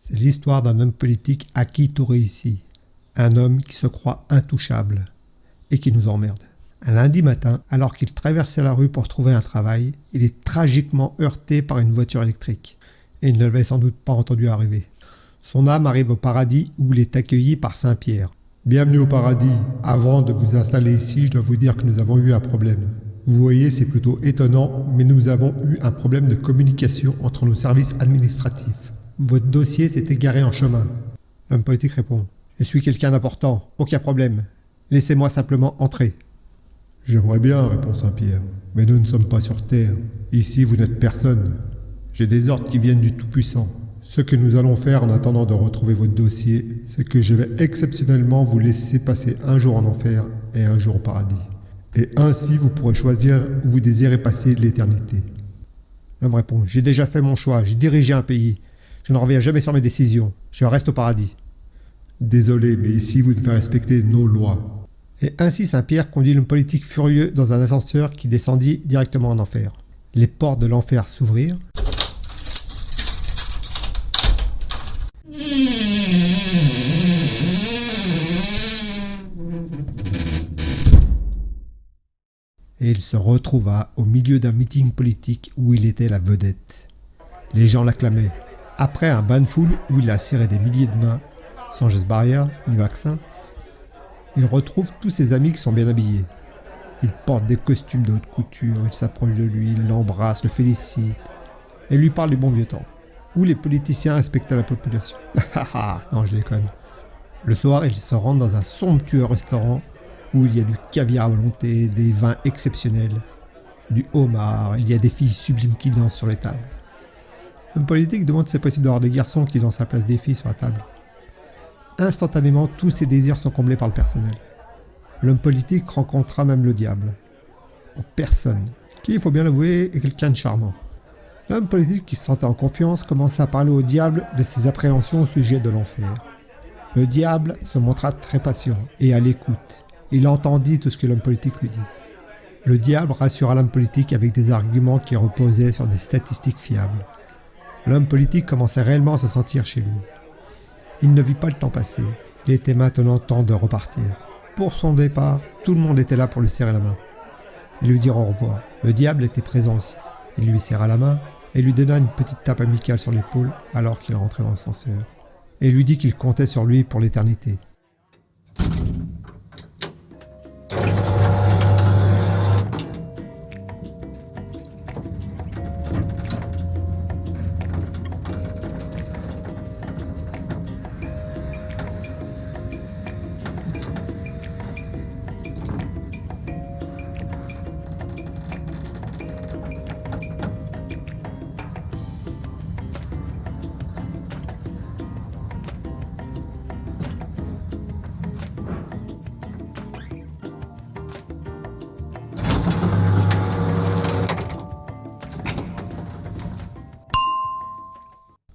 C'est l'histoire d'un homme politique à qui tout réussit. Un homme qui se croit intouchable et qui nous emmerde. Un lundi matin, alors qu'il traversait la rue pour trouver un travail, il est tragiquement heurté par une voiture électrique. Et il ne l'avait sans doute pas entendu arriver. Son âme arrive au paradis où il est accueilli par Saint-Pierre. Bienvenue au paradis. Avant de vous installer ici, je dois vous dire que nous avons eu un problème. Vous voyez, c'est plutôt étonnant, mais nous avons eu un problème de communication entre nos services administratifs. Votre dossier s'est égaré en chemin. L'homme politique répond. Je suis quelqu'un d'important, aucun problème. Laissez-moi simplement entrer. J'aimerais bien, répond Saint-Pierre, mais nous ne sommes pas sur Terre. Ici, vous n'êtes personne. J'ai des ordres qui viennent du Tout-Puissant. Ce que nous allons faire en attendant de retrouver votre dossier, c'est que je vais exceptionnellement vous laisser passer un jour en enfer et un jour au paradis. Et ainsi, vous pourrez choisir où vous désirez passer l'éternité. L'homme répond. J'ai déjà fait mon choix, j'ai dirigé un pays. Je ne reviens jamais sur mes décisions. Je reste au paradis. Désolé, mais ici, vous devez respecter nos lois. Et ainsi Saint-Pierre conduit l'homme politique furieux dans un ascenseur qui descendit directement en enfer. Les portes de l'enfer s'ouvrirent. Et il se retrouva au milieu d'un meeting politique où il était la vedette. Les gens l'acclamaient. Après un bain de foule où il a serré des milliers de mains, sans geste barrière ni vaccin, il retrouve tous ses amis qui sont bien habillés. Il porte des costumes de haute couture, il s'approche de lui, il l'embrasse, le félicite et lui parle du bon vieux temps, où les politiciens respectaient la population. Non, je déconne. Le soir, il se rend dans un somptueux restaurant où il y a du caviar à volonté, des vins exceptionnels, du homard, il y a des filles sublimes qui dansent sur les tables. L'homme politique demande si c'est possible d'avoir des garçons qui dansent à la place des filles sur la table. Instantanément, tous ses désirs sont comblés par le personnel. L'homme politique rencontra même le diable, en personne, qui, il faut bien l'avouer, est quelqu'un de charmant. L'homme politique, qui se sentait en confiance, commença à parler au diable de ses appréhensions au sujet de l'enfer. Le diable se montra très patient et à l'écoute. Il entendit tout ce que l'homme politique lui dit. Le diable rassura l'homme politique avec des arguments qui reposaient sur des statistiques fiables. L'homme politique commençait réellement à se sentir chez lui. Il ne vit pas le temps passer. Il était maintenant temps de repartir. Pour son départ, tout le monde était là pour lui serrer la main et lui dire au revoir. Le diable était présent aussi. Il lui serra la main et lui donna une petite tape amicale sur l'épaule alors qu'il rentrait dans l'ascenseur. Et lui dit qu'il comptait sur lui pour l'éternité.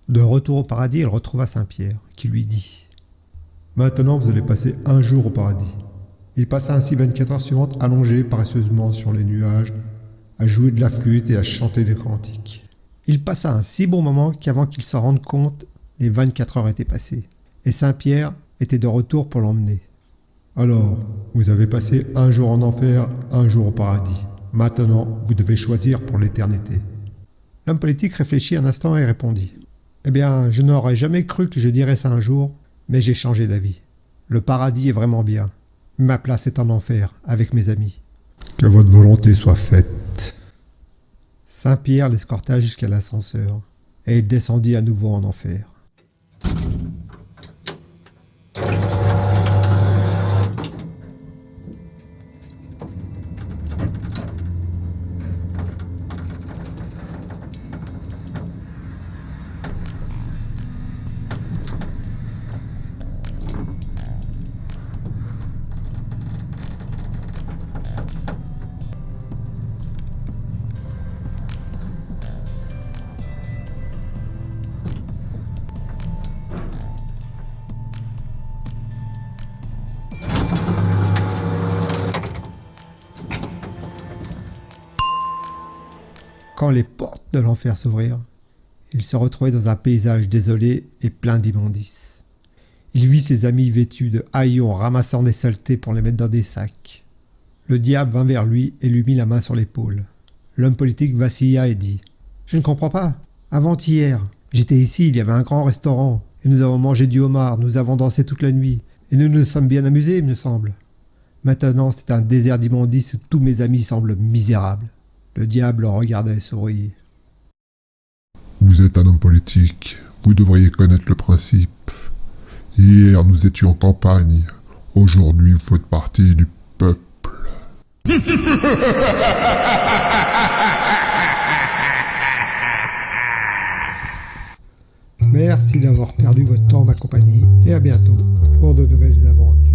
De retour au paradis, il retrouva Saint-Pierre, qui lui dit « Maintenant, vous allez passer un jour au paradis. » Il passa ainsi 24 heures suivantes allongé paresseusement sur les nuages, à jouer de la flûte et à chanter des cantiques. Il passa un si bon moment qu'avant qu'il s'en rende compte, les 24 heures étaient passées, et Saint-Pierre était de retour pour l'emmener. « Alors, vous avez passé un jour en enfer, un jour au paradis. Maintenant, vous devez choisir pour l'éternité. » L'homme politique réfléchit un instant et répondit « Eh bien, je n'aurais jamais cru que je dirais ça un jour, mais j'ai changé d'avis. Le paradis est vraiment bien. Ma place est en enfer, avec mes amis. » Que votre volonté soit faite. Saint-Pierre l'escorta jusqu'à l'ascenseur, et il descendit à nouveau en enfer. Quand les portes de l'enfer s'ouvrirent, Il se retrouvait dans un paysage désolé et plein d'immondices. Il vit ses amis vêtus de haillons ramassant des saletés pour les mettre dans des sacs. Le diable vint vers lui et lui mit la main sur l'épaule. L'homme politique vacilla et dit « Je ne comprends pas. Avant-hier, j'étais ici, il y avait un grand restaurant, et nous avons mangé du homard, nous avons dansé toute la nuit, et nous nous sommes bien amusés, il me semble. Maintenant, c'est un désert d'immondices où tous mes amis semblent misérables. » Le diable le regardait et sourit. « Vous êtes un homme politique, vous devriez connaître le principe. Hier, nous étions en campagne, aujourd'hui, vous faites partie du peuple. » Merci d'avoir perdu votre temps, ma compagnie, et à bientôt pour de nouvelles aventures.